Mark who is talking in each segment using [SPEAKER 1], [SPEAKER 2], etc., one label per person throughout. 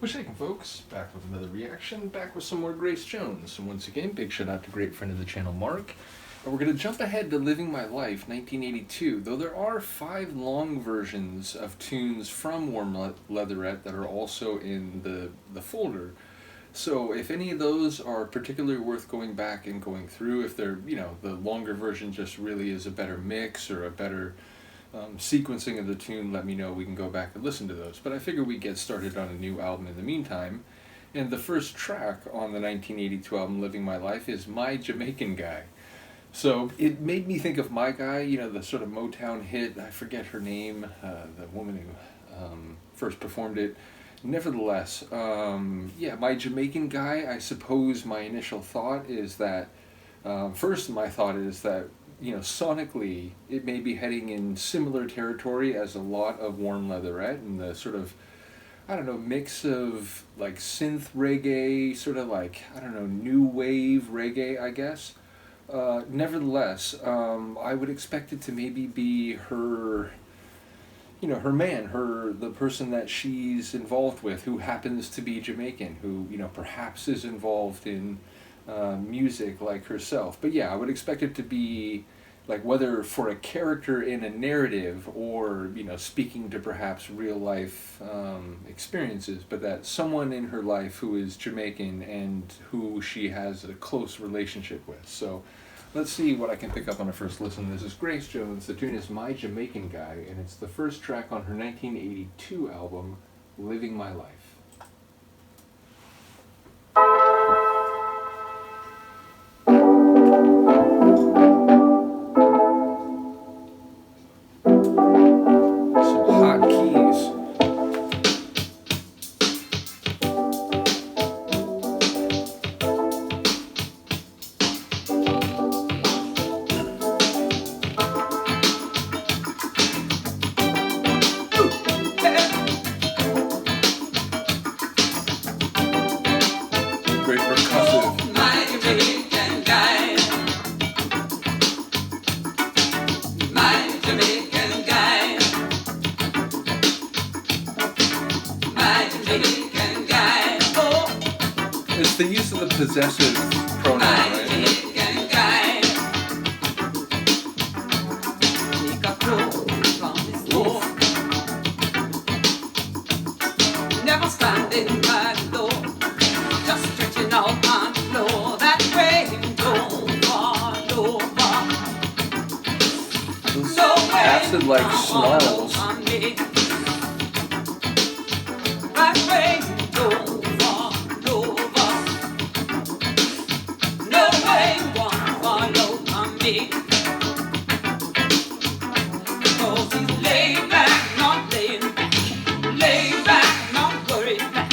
[SPEAKER 1] What's shaking, folks? Back with another reaction, back with some more Grace Jones. And once again, big shout out to great friend of the channel, Mark. And we're going to jump ahead to Living My Life, 1982, though there are 5 long versions of tunes from Warm Leatherette that are also in the folder. So if any of those are particularly worth going back and going through, if they're, the longer version just really is a better mix or a better sequencing of the tune, let me know. We can go back and listen to those. But I figure we get started on a new album in the meantime. And the first track on the 1982 album, Living My Life, is My Jamaican Guy. So it made me think of My Guy, the sort of Motown hit. I forget her name, the woman who first performed it. Nevertheless, My Jamaican Guy, I suppose my initial thought is that, first my thought is that, sonically, it may be heading in similar territory as a lot of Warm Leatherette, and the sort of, mix of like synth reggae, sort of like, new wave reggae, I guess. Nevertheless, I would expect it to maybe be her, her man, the person that she's involved with, who happens to be Jamaican, who, perhaps is involved in music like herself. But yeah, I would expect it to be like, whether for a character in a narrative or speaking to perhaps real life experiences, but that someone in her life who is Jamaican and who she has a close relationship with. So let's see what I can pick up on a first listen. This is Grace Jones. The tune is My Jamaican Guy, and it's the first track on her 1982 album, Living My Life. It's the use of the possessive pronoun, right?
[SPEAKER 2] Never standing by the door, just stretching out on the floor. That way, don't fall over.
[SPEAKER 1] Those
[SPEAKER 2] No way,
[SPEAKER 1] acid-like snarls.
[SPEAKER 2] That way, don't fall over. No way, won't fall over me. Because he's laid back, not laying back. Laid back, not worried back.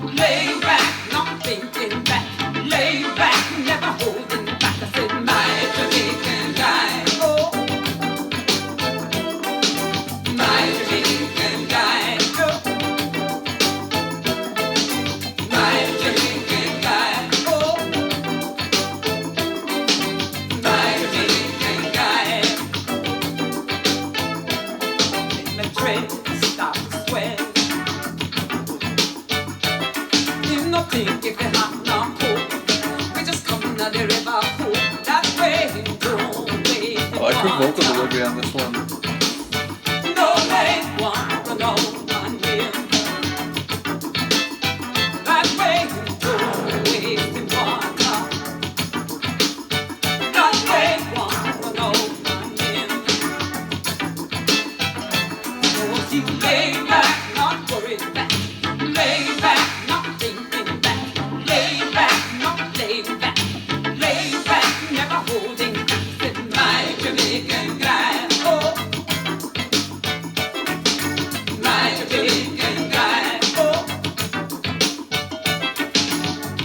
[SPEAKER 2] Laid back, not thinking back. Laid back, never holding back. I said, my Jamaican guy. Oh, my Jamaican guy. Oh, my Jamaican guy. Oh, my Jamaican guy. Make my dread start to swell. You no think if you have no hope, we just come to the river hope. That way, don't wait.
[SPEAKER 1] I like her vocal delivery on this one.
[SPEAKER 2] No way, want to know my name. That way, don't waste the water. That way, want to know my name. Oh, she lay back, not worried back. Lay back, not thinking back. Lay back, not laid back. Lay back, never holding back. Said my Jamaican guy. Oh, my Jamaican guy. Oh,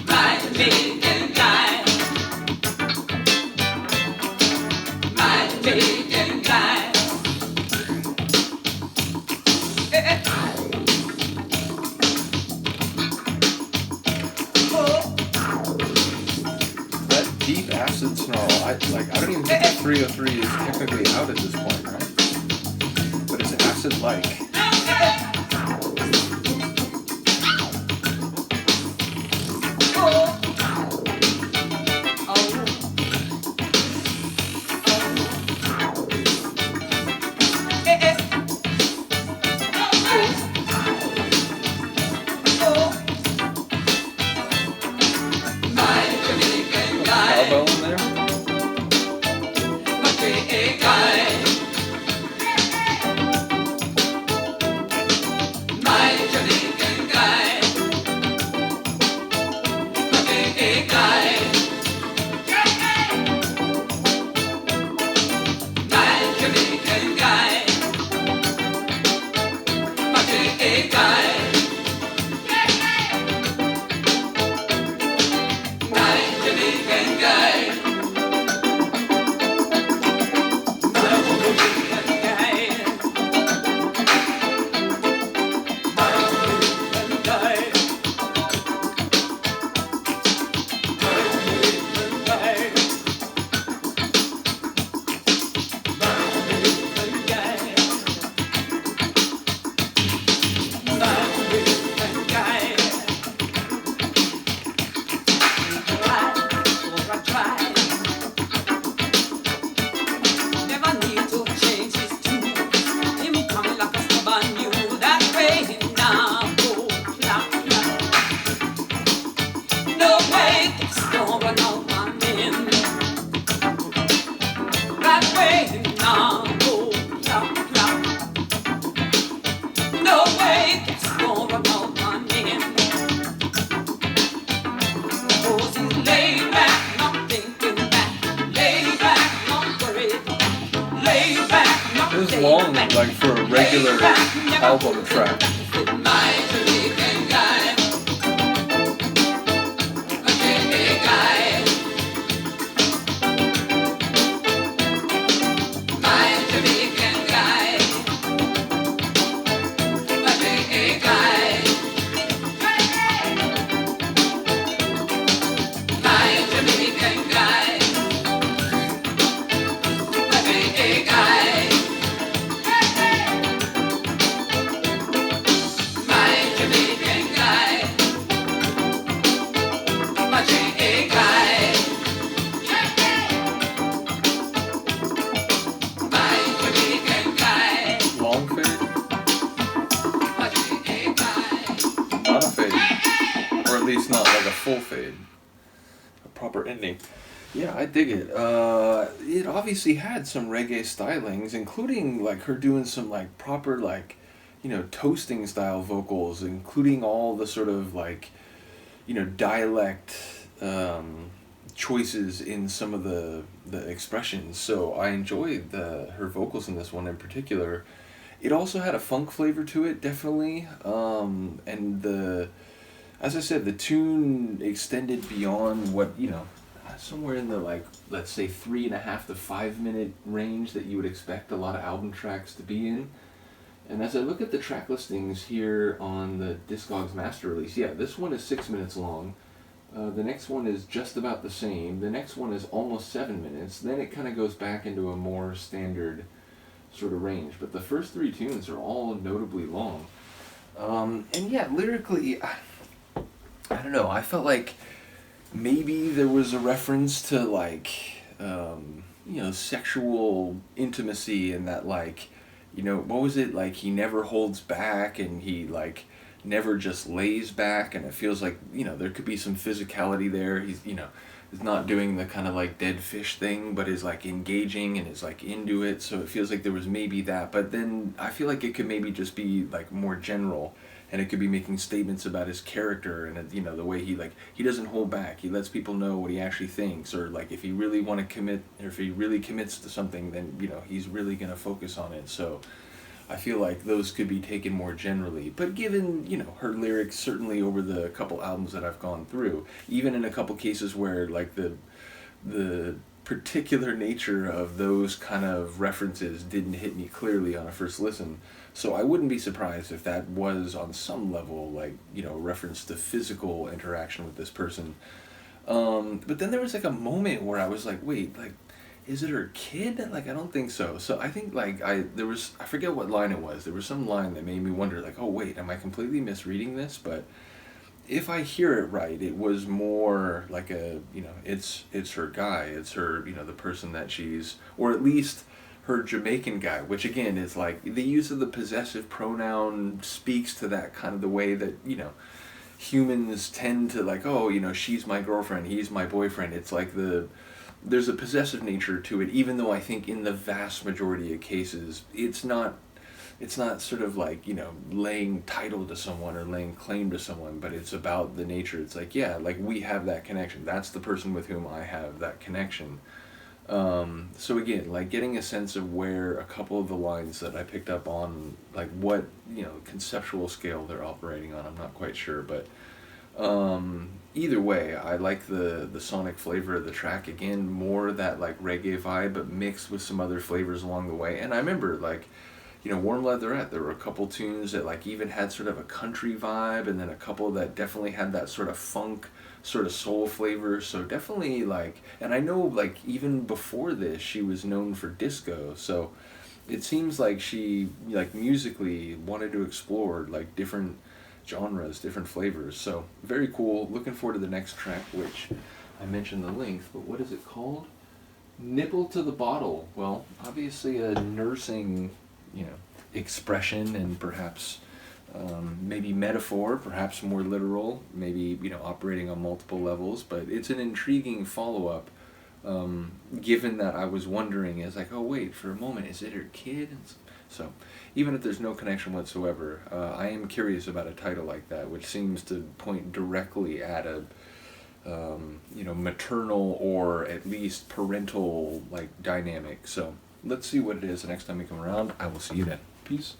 [SPEAKER 2] my Jamaican guy. My Jamaican guy. Eh, eh. Oh,
[SPEAKER 1] That deep acid snarl, I don't even think that 303 is technically out at this point, right? But it's acid-like. particular album track.
[SPEAKER 2] My Jamaican guy. A Jamaican guy. My Jamaican guy. A Jamaican guy. My Jamaican guy. A Jamaican guy. My Jamaican guy. My Jamaican guy. My Jamaican guy.
[SPEAKER 1] Long fade?
[SPEAKER 2] My Jamaican guy.
[SPEAKER 1] Not a fade. Or at least not like a full fade. A proper ending. Yeah, I dig it. It obviously had some reggae stylings, including like her doing some like proper like, toasting style vocals, including all the sort of like, dialect choices in some of the expressions. So I enjoyed her vocals in this one in particular. It also had a funk flavor to it, definitely. And as I said, the tune extended beyond what, somewhere in the like, let's say 3.5 to 5 minute range that you would expect a lot of album tracks to be in. And as I look at the track listings here on the Discogs master release, yeah, this one is 6 minutes long. The next one is just about the same. The next one is almost 7 minutes. Then it kind of goes back into a more standard sort of range. But the first 3 tunes are all notably long. And yeah, lyrically, I don't know, I felt like maybe there was a reference to like, sexual intimacy, and that like, what was it, like he never holds back and he like never just lays back, and it feels like, there could be some physicality there. He's, is not doing the kind of like dead fish thing, but is like engaging and is like into it. So it feels like there was maybe that, but then I feel like it could maybe just be like more general, and it could be making statements about his character and the way he doesn't hold back. He lets people know what he actually thinks, or like if he really want to commit, or if he really commits to something, then he's really gonna focus on it. So I feel like those could be taken more generally. But given, her lyrics, certainly over the couple albums that I've gone through, even in a couple cases where like the particular nature of those kind of references didn't hit me clearly on a first listen. So I wouldn't be surprised if that was on some level like, reference to physical interaction with this person. But then there was like a moment where I was like, wait, like, is it her kid? Like, I don't think so. So I think like I forget what line it was. There was some line that made me wonder like, oh wait, am I completely misreading this? But if I hear it right, it was more like it's her guy. It's her, the person that she's, or at least her Jamaican guy, which again is like the use of the possessive pronoun speaks to that kind of the way that, humans tend to like, oh, she's my girlfriend, he's my boyfriend. It's like there's a possessive nature to it, even though I think in the vast majority of cases, it's not sort of like, laying title to someone or laying claim to someone, but it's about the nature. It's like, yeah, like we have that connection. That's the person with whom I have that connection. So again, like getting a sense of where a couple of the lines that I picked up on, like what, conceptual scale they're operating on, I'm not quite sure, but either way, I like the sonic flavor of the track. Again, more that like reggae vibe, but mixed with some other flavors along the way. And I remember like, Warm Leatherette, there were a couple tunes that like even had sort of a country vibe, and then a couple that definitely had that sort of funk, sort of soul flavor. So definitely like, and I know like even before this she was known for disco, so it seems like she like musically wanted to explore like different genres, different flavors. So very cool. Looking forward to the next track, which I mentioned the length, but what is it called? Nipple to the Bottle. Well, obviously a nursing, expression, and perhaps maybe metaphor, perhaps more literal, maybe, operating on multiple levels, but it's an intriguing follow-up, given that I was wondering, is like, oh wait, for a moment, is it her kid? And so, even if there's no connection whatsoever, I am curious about a title like that, which seems to point directly at a, maternal or at least parental, like, dynamic. So, let's see what it is the next time we come around. I will see you then. Peace.